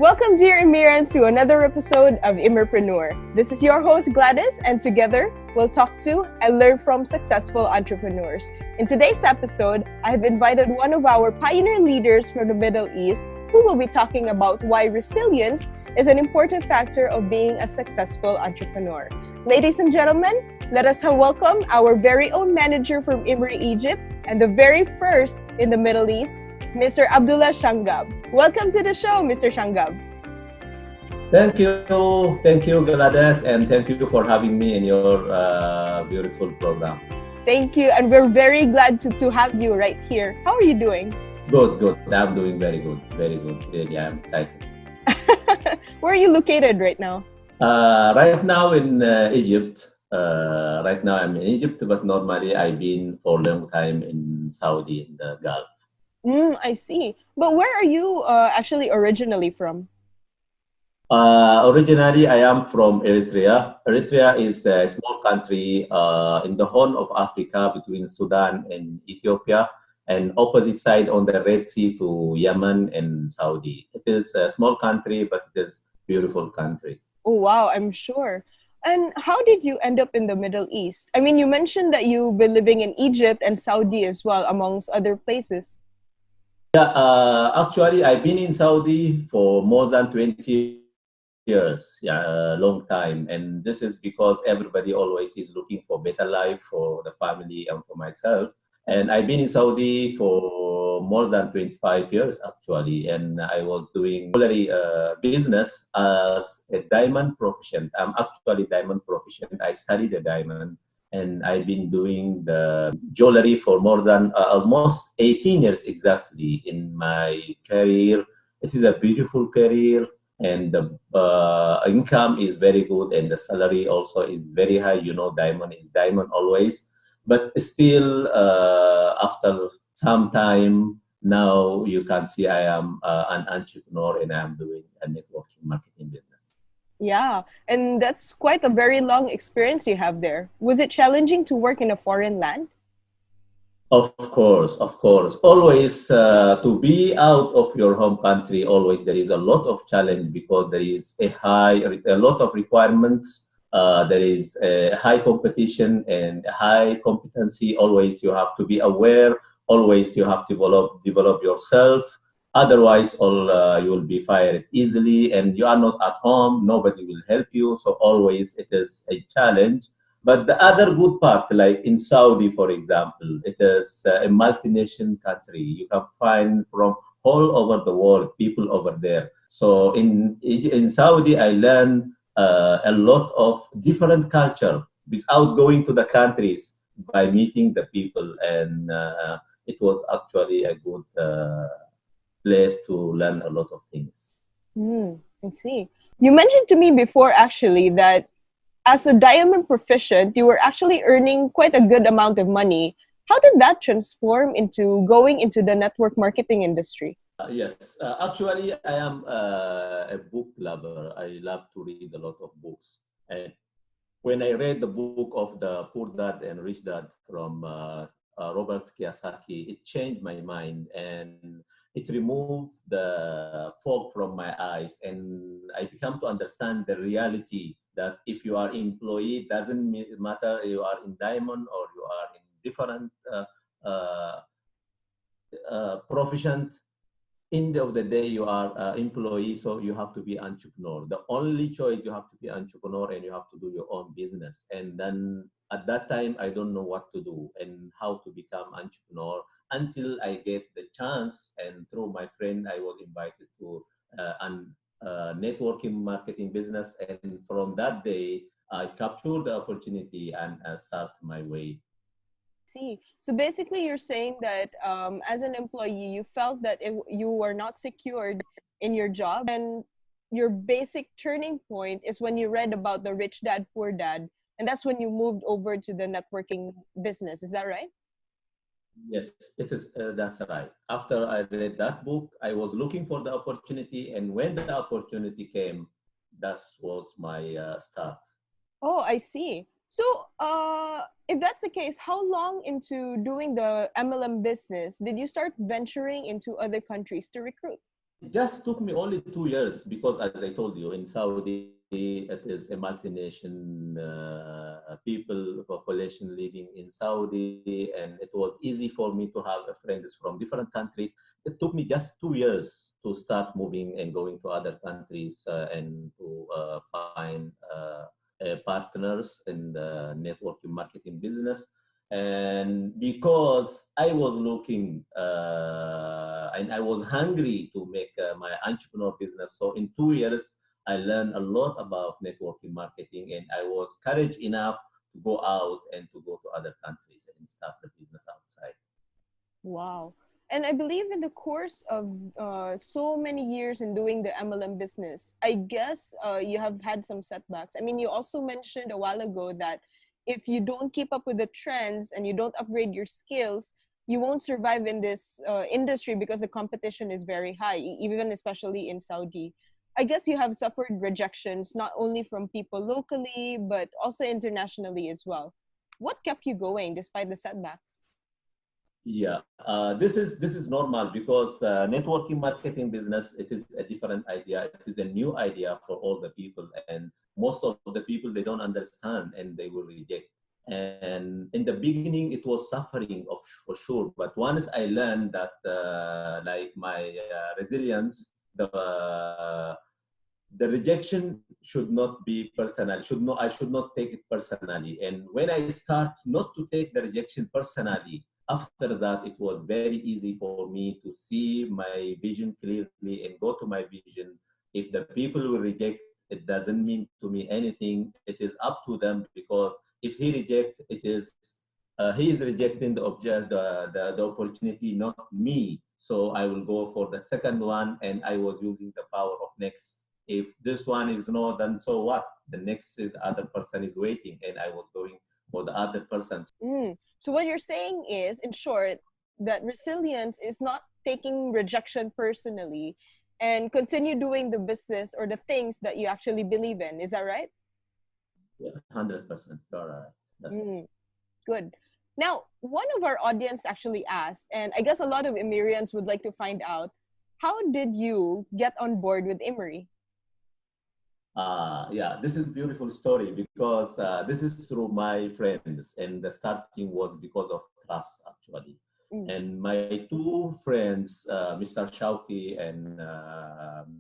Welcome, dear Emirans, to another episode of Immerpreneur. This is your host, Gladys, and together we'll talk to and learn from successful entrepreneurs. In today's episode, I have invited one of our pioneer leaders from the Middle East who will be talking about why resilience is an important factor of being a successful entrepreneur. Ladies and gentlemen, let us welcome our very own manager from Imiri, Egypt, and the very first in the Middle East, Mr. Abdullah Shunqab. Welcome to the show, Mr. Shunqab. Thank you, Gladys, and thank you for having me in your beautiful program. Thank you, and we're very glad to have you right here. How are you doing? Good. I'm doing very good. Really, I'm excited. Where are you located right now? Right now in Egypt. Right now I'm in Egypt, but normally I've been for a long time in Saudi, in the Gulf. I see. But where are you actually originally from? Originally, I am from Eritrea. Eritrea is a small country in the Horn of Africa between Sudan and Ethiopia, and opposite side on the Red Sea to Yemen and Saudi. It is a small country, but it is a beautiful country. Oh, wow, I'm sure. And how did you end up in the Middle East? I mean, you mentioned that you've been living in Egypt and Saudi as well, amongst other places. Yeah, actually, I've been in Saudi for more than 20 years, a long time. And this is because everybody always is looking for better life for the family and for myself. And I've been in Saudi for more than 25 years, actually. And I was doing jewelry business as a diamond proficient. I'm actually diamond proficient. I studied the diamond. And I've been doing the jewelry for more than almost 18 years exactly in my career. It is a beautiful career, and the income is very good, and the salary also is very high. You know, diamond is diamond always. But still, after some time, now you can see I am an entrepreneur and I am doing a networking marketing business. Yeah, and that's quite a very long experience you have there. Was it challenging to work in a foreign land? Of course. Always to be out of your home country, always there is a lot of challenge because there is a lot of requirements. There is a high competition and high competency. Always you have to be aware. Always you have to develop yourself. Otherwise, you will be fired easily, and you are not at home. Nobody will help you. So always it is a challenge. But the other good part, like in Saudi, for example, it is a multinational country. You can find from all over the world people over there. So in Saudi, I learned a lot of different culture without going to the countries by meeting the people, and it was actually a good place to learn a lot of things. I see. You mentioned to me before actually that as a diamond proficient, you were actually earning quite a good amount of money. How did that transform into going into the network marketing industry? Yes, actually, I am a book lover. I love to read a lot of books. And when I read the book of the Poor Dad and Rich Dad from Robert Kiyosaki, it changed my mind and it removed the fog from my eyes, and I become to understand the reality that if you are employee, doesn't matter you are in diamond or you are in different proficient. End of the day, you are employee, so you have to be entrepreneur. The only choice, you have to be entrepreneur and you have to do your own business. And then at that time, I don't know what to do and how to become entrepreneur until I get the chance. And through my friend, I was invited to a networking marketing business. And from that day, I captured the opportunity and start my way. See, so basically you're saying that as an employee, you felt that you were not secured in your job, and your basic turning point is when you read about the Rich Dad, Poor Dad, and that's when you moved over to the networking business. Is that right? Yes, it is. That's right. After I read that book, I was looking for the opportunity, and when the opportunity came, that was my start. Oh, I see. So, if that's the case, how long into doing the MLM business did you start venturing into other countries to recruit? just took me only 2 years because, as I told you, in Saudi, it is a multinational people population living in Saudi, and it was easy for me to have friends from different countries. It took me just 2 years to start moving and going to other countries and to find partners in the networking marketing business. And because I was looking and I was hungry to make my entrepreneur business, so in 2 years, I learned a lot about networking marketing, and I was courage enough to go out and to go to other countries and start the business outside. Wow. And I believe in the course of so many years in doing the MLM business, I guess you have had some setbacks. I mean, you also mentioned a while ago that if you don't keep up with the trends and you don't upgrade your skills, you won't survive in this industry because the competition is very high, even especially in Saudi. I guess you have suffered rejections not only from people locally, but also internationally as well. What kept you going despite the setbacks? Yeah, this is normal because networking marketing business, it is a different idea. It is a new idea for all the people, and most of the people, they don't understand and they will reject. And in the beginning, it was suffering of for sure. But once I learned that, like my resilience, the rejection should not be personal. I should not take it personally. And when I start not to take the rejection personally, after that, it was very easy for me to see my vision clearly and go to my vision. If the people will reject, it doesn't mean to me anything. It is up to them, because if he rejects, it is he is rejecting the object, the opportunity, not me. So I will go for the second one, and I was using the power of next. If this one is no, then so what? The next the other person is waiting, and I was going for the other person. So what you're saying is, in short, that resilience is not taking rejection personally and continue doing the business or the things that you actually believe in. Is that right? Yeah, 100%. All right. That's it. Good. Now, one of our audience actually asked, and I guess a lot of Imirians would like to find out, how did you get on board with Imiri? Yeah, this is a beautiful story because this is through my friends, and the starting was because of trust, actually. And my two friends, Mr. Shauki and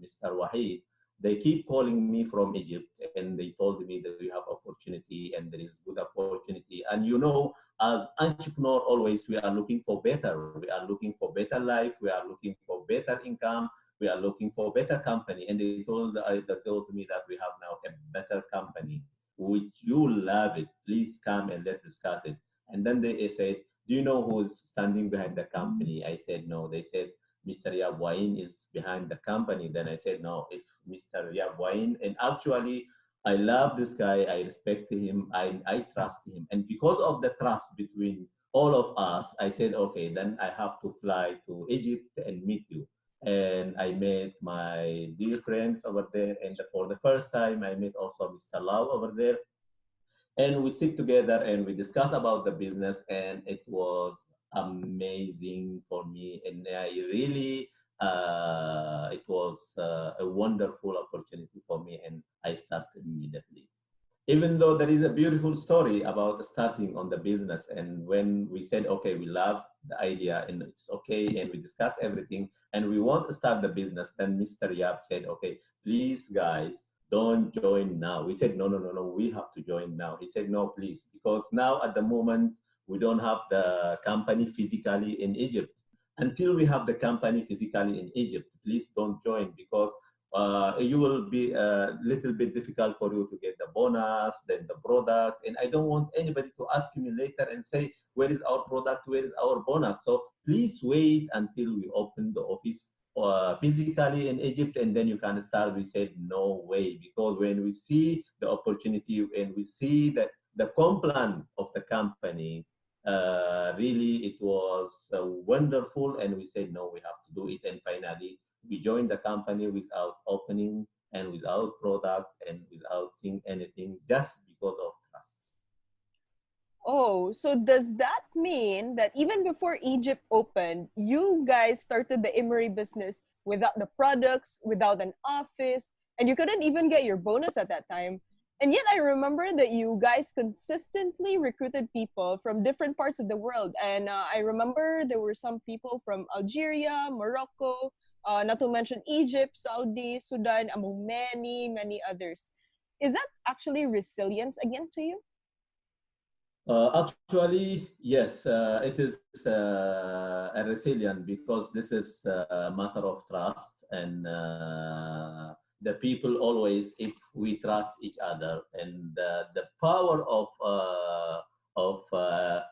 Mr. Wahid, they keep calling me from Egypt, and they told me that we have opportunity and there is good opportunity. And you know, as entrepreneur, always we are looking for better. We are looking for better life. We are looking for better income. We are looking for better company. And they told me that we have now a better company, which you love it. Please come and let's discuss it. And then they said, do you know who's standing behind the company? I said, no. They said, Mr. Yabwain is behind the company. Then I said, no, if Mr. Yabwain, and actually, I love this guy. I respect him. I trust him. And because of the trust between all of us, I said, okay, then I have to fly to Egypt and meet you. And I met my dear friends over there. And for the first time, I met also Mr. Lau over there. And we sit together and we discuss about the business, and it was amazing for me. And I really, it was a wonderful opportunity for me, and I started immediately. Even though there is a beautiful story about starting on the business, and when we said, okay, we love the idea and it's okay, and we discuss everything, and we want to start the business, then Mr. Yap said, okay, please guys, don't join now. We said, no, no, no, no, we have to join now. He said, no, please, because now at the moment, we don't have the company physically in Egypt. Until we have the company physically in Egypt, please don't join, because you will be a little bit difficult for you to get the bonus, then the product. And I don't want anybody to ask me later and say, where is our product? Where is our bonus? So please wait until we open the office physically in Egypt, and then you can start. We said, no way, because when we see the opportunity and we see that the plan of the company, really it was wonderful, and we said, no, we have to do it. And finally, we joined the company without opening and without product and without seeing anything, just because of trust. Oh, so does that mean that even before Egypt opened, you guys started the Imri business without the products, without an office, and you couldn't even get your bonus at that time? And yet I remember that you guys consistently recruited people from different parts of the world. And I remember there were some people from Algeria, Morocco, not to mention Egypt, Saudi, Sudan, among many, many others. Is that actually resilience again to you? Actually, yes, it is a resilient because this is a matter of trust and the people always, if we trust each other and the power of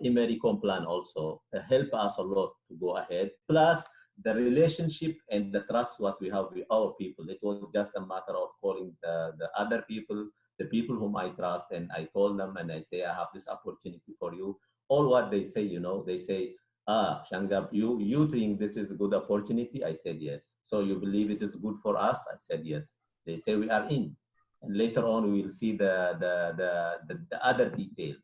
Imeri plan also help us a lot to go ahead. Plus the relationship and the trust what we have with our people. It was just a matter of calling the other people, the people whom I trust, and I told them and I say, I have this opportunity for you. All what they say, you know, they say, Shangab, you think this is a good opportunity? I said, yes. So you believe it is good for us? I said, yes. They say we are in. And later on, we will see the other detail.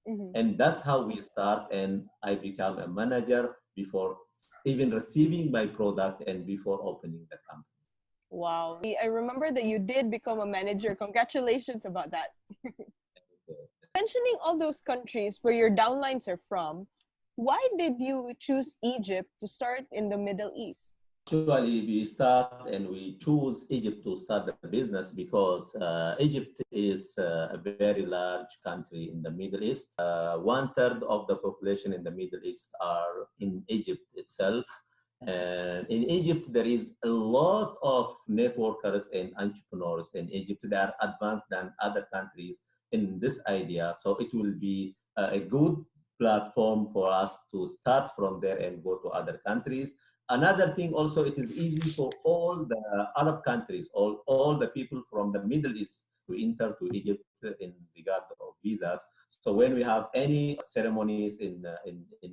Mm-hmm. And that's how we start. And I become a manager before even receiving my product and before opening the company. Wow. I remember that you did become a manager. Congratulations about that. Mentioning all those countries where your downlines are from, why did you choose Egypt to start in the Middle East? Actually, we start and we choose Egypt to start the business because Egypt is a very large country in the Middle East. 1/3 of the population in the Middle East are in Egypt itself. And in Egypt, there is a lot of networkers and entrepreneurs in Egypt that are advanced than other countries in this idea. So it will be a good platform for us to start from there and go to other countries. Another thing also, it is easy for all the Arab countries, all the people from the Middle East to enter to Egypt in regard of visas. So when we have any ceremonies in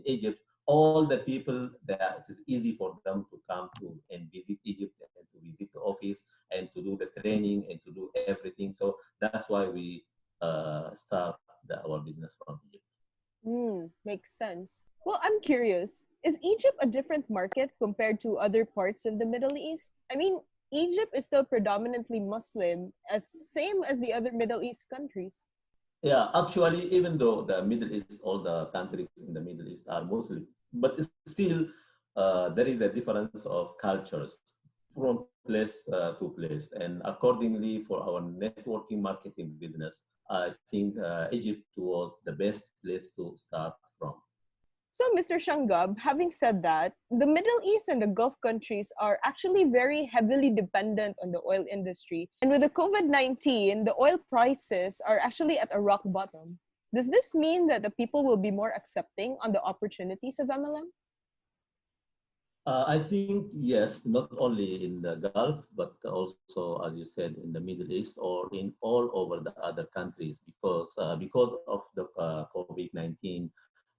Egypt, all the people that it is easy for them to come to and visit Egypt and to visit the office and to do the training and to do everything. So that's why we start our business from Egypt. Makes sense. Well, I'm curious. Is Egypt a different market compared to other parts of the Middle East? I mean, Egypt is still predominantly Muslim, as same as the other Middle East countries. Yeah, actually, even though the Middle East, all the countries in the Middle East are Muslim, but still there is a difference of cultures from place to place. And accordingly, for our networking marketing business, I think Egypt was the best place to start from. So, Mr. Shangab, having said that, the Middle East and the Gulf countries are actually very heavily dependent on the oil industry. And with the COVID-19, the oil prices are actually at a rock bottom. Does this mean that the people will be more accepting on the opportunities of MLM? I think yes, not only in the Gulf, but also, as you said, in the Middle East or in all over the other countries, because of the COVID-19,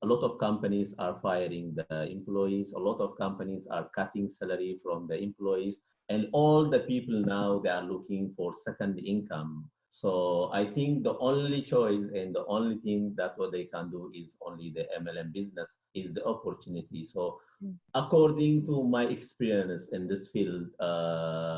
a lot of companies are firing the employees. A lot of companies are cutting salary from the employees, and all the people now they are looking for second income. So I think the only choice and the only thing that what they can do is only the MLM business is the opportunity. So according to my experience in this field,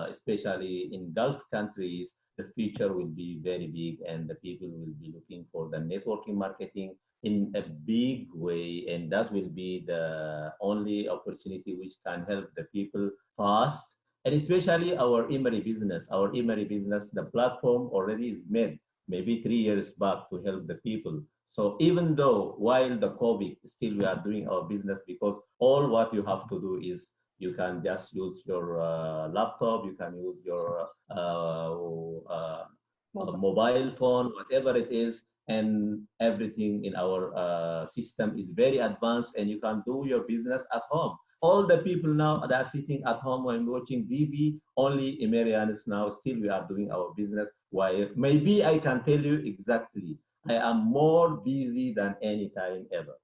especially in Gulf countries, the future will be very big and the people will be looking for the networking marketing in a big way. And that will be the only opportunity which can help the people fast. And especially our Imeri business. Our Imeri business, the platform already is made maybe 3 years back to help the people. So even though while the COVID, still we are doing our business because all what you have to do is you can just use your laptop, you can use your mobile phone, whatever it is, and everything in our system is very advanced and you can do your business at home. All the people now that are sitting at home and watching TV, only Imerians now, still we are doing our business. While maybe I can tell you exactly, I am more busy than any time ever.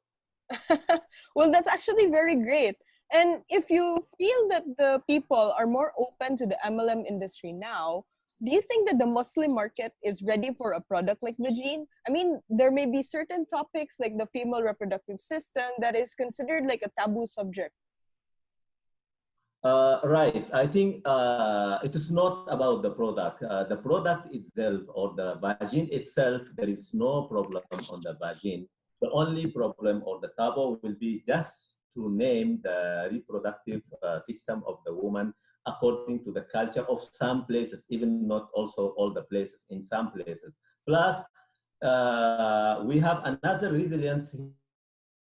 Well, that's actually very great. And if you feel that the people are more open to the MLM industry now, do you think that the Muslim market is ready for a product like Vagine? I mean, there may be certain topics like the female reproductive system that is considered like a taboo subject. Right. I think it is not about the product. The product itself or the vagine itself, there is no problem on the vagine. The only problem or the taboo will be just to name the reproductive system of the woman according to the culture of some places, even not also all the places, in some places. Plus, we have another resilience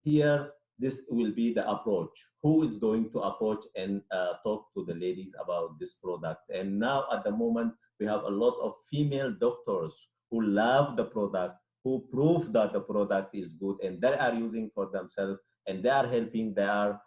here. This will be the approach. Who is going to approach and talk to the ladies about this product? And now at the moment, we have a lot of female doctors who love the product, who prove that the product is good, and they are using for themselves, and they are helping their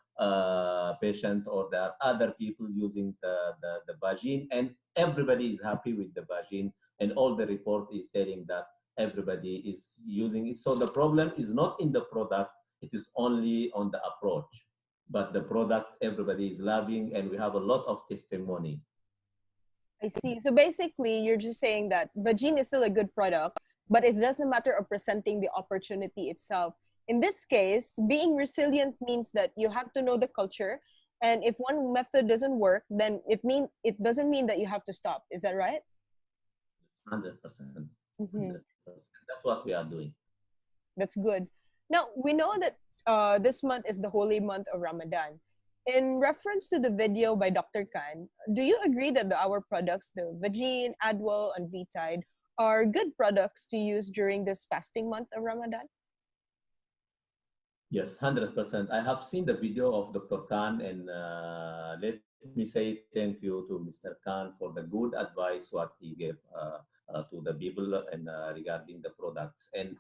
patient, or there are other people using the vagine, and everybody is happy with the vagine, and all the report is telling that everybody is using it. So the problem is not in the product, it is only on the approach. But the product, everybody is loving, and we have a lot of testimony. I see. So basically, you're just saying that Vagine is still a good product, but it's just a matter of presenting the opportunity itself. In this case, being resilient means that you have to know the culture, and if one method doesn't work, then it doesn't mean that you have to stop. Is that right? 100%. Mm-hmm. 100%. That's what we are doing. That's good. Now, we know that this month is the holy month of Ramadan. In reference to the video by Dr. Khan, do you agree that our products, the Vagine, Adwal, and V-Tide, are good products to use during this fasting month of Ramadan? Yes, 100%. I have seen the video of Dr. Khan, and let me say thank you to Mr. Khan for the good advice what he gave to the people and regarding the products. And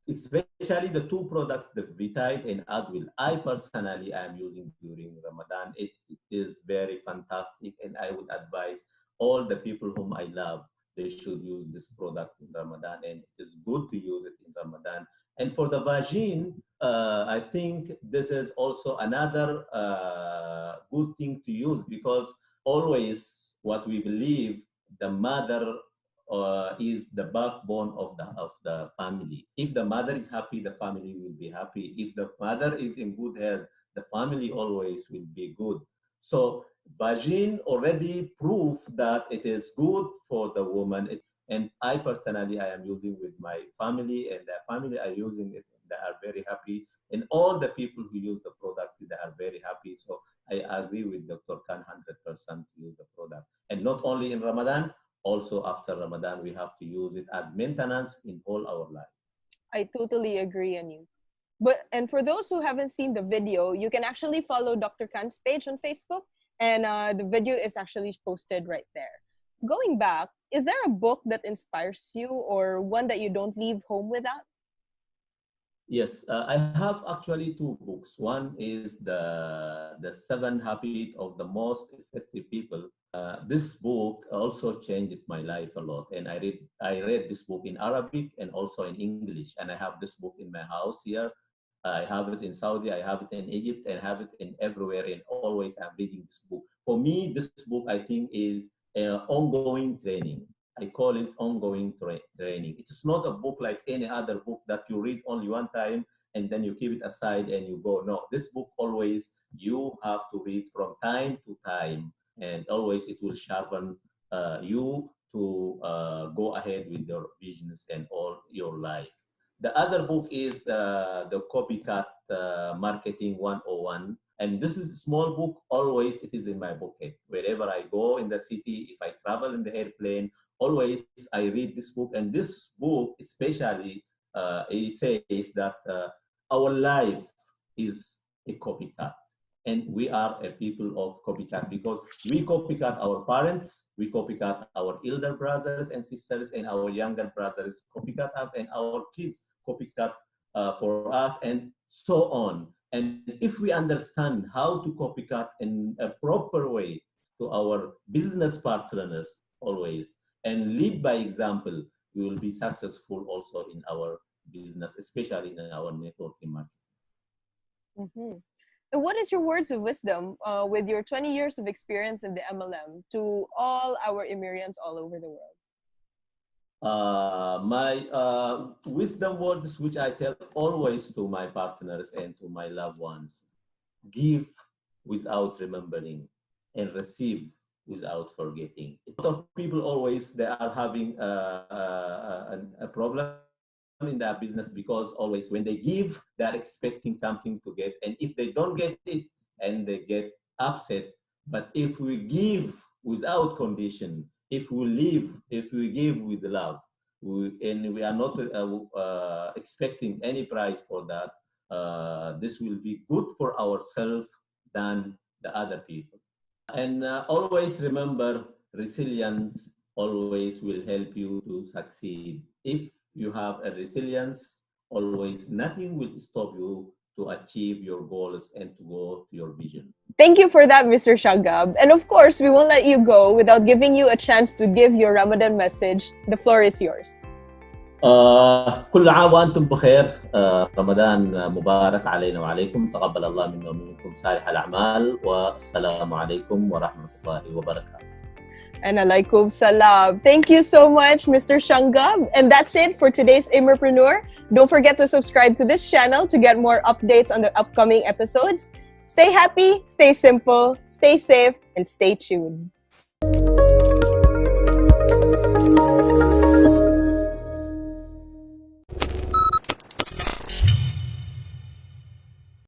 especially the two products, the V-Tide and Adwal, I personally am using during Ramadan. It is very fantastic, and I would advise all the people whom I love, they should use this product in Ramadan, and it is good to use it in Ramadan. And for the vagine, I think this is also another good thing to use, because always what we believe, the mother is the backbone of the family. If the mother is happy, the family will be happy. If the mother is in good health, the family always will be good. So vagine already proved that it is good for the woman. And I personally, I am using with my family, and the family are using it. They are very happy. And all the people who use the product, they are very happy. So I agree with Dr. Khan 100% to use the product. And not only in Ramadan, also after Ramadan, we have to use it as maintenance in all our life. I totally agree on you. And for those who haven't seen the video, you can actually follow Dr. Khan's page on Facebook, and the video is actually posted right there. Going back, is there a book that inspires you, or one that you don't leave home without? Yes, I have actually two books. One is the 7 Habits of the Most Effective People. This book also changed my life a lot, and I read this book in Arabic and also in English, and I have this book in my house here. I have it in Saudi, I have it in Egypt, and have it in everywhere, and always I'm reading this book. For me, this book, I think, is ongoing training. I call it ongoing training. It's not a book like any other book that you read only one time and then you keep it aside and you go. No, this book always you have to read from time to time, and always it will sharpen you to go ahead with your visions and all your life. The other book is the Copycat Marketing 101. And this is a small book. Always it is in my pocket. Wherever I go in the city, if I travel in the airplane, always I read this book. And this book especially, it says that our life is a copycat. And we are a people of copycat, because we copycat our parents, we copycat our elder brothers and sisters, and our younger brothers copycat us, and our kids copycat for us, and so on. And if we understand how to copycat in a proper way to our business partners always, and lead by example, we will be successful also in our business, especially in our networking market. Mm-hmm. And what is your words of wisdom with your 20 years of experience in the MLM to all our Imirians all over the world? My wisdom words, which I tell always to my partners and to my loved ones: give without remembering and receive without forgetting. A lot of people always, they are having a problem in their business, because always when they give, they are expecting something to get, and if they don't get it, and they get upset. But if we give without condition, if we give with love, and we are not expecting any price for that, this will be good for ourselves than the other people. And always remember, resilience always will help you to succeed. If you have a resilience, always nothing will stop you to achieve your goals and to go to your vision. Thank you for that, Mr. Shagab. And of course, we won't let you go without giving you a chance to give your Ramadan message. The floor is yours. كل عام وأنتم بخير. رمضان مبارك علينا وعليكم. تقبل الله منا ومنكم صالح الأعمال. والسلام عليكم ورحمة الله وبركاته. And alaikum salam. Thank you so much, Mr. Shangab. And that's it for today's Imirpreneur. Don't forget to subscribe to this channel to get more updates on the upcoming episodes. Stay happy, stay simple, stay safe, and stay tuned.